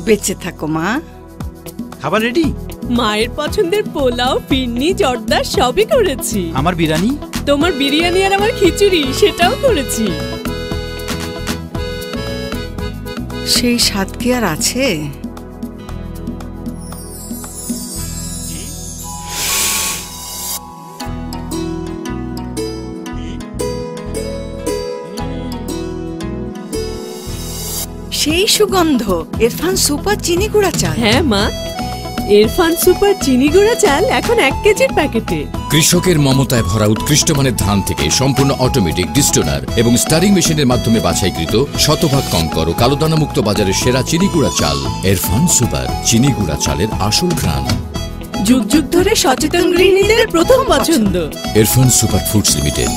বেঁচে থাকো মা। খাবার রেডি? মায়ের পছন্দের পোলাও, ফিরনি, জর্দা সবই করেছি। আমার বিরিয়ানি? তোমার বিরিয়ানি আর আমার খিচুড়ি সেটাও করেছি। সেই স্বাদ কি আর আছে? সেই সুগন্ধ ইরফান সুপার চিনি গুঁড়া চাল। হ্যাঁ মা, ইরফান সুপার চিনি গুঁড়া চাল এখন 1 কেজির প্যাকেটে। কৃষকের মমতায় ভরা উৎকৃষ্ট মানের ধান থেকে সম্পূর্ণ অটোমেটিক ডিস্টোনার এবং স্টারিং মেশিনের মাধ্যমে বাছাইকৃত শতভাগ কঙ্কর ও কালোদানা মুক্ত বাজারের সেরা চিনি গুঁড়া চাল। ইরফান সুপার চিনি গুঁড়া চালের আসল ঘ্রাণ। যুগ যুগ ধরে সচেতন গৃহিণীদের প্রথম পছন্দ। Irfan super foods limited.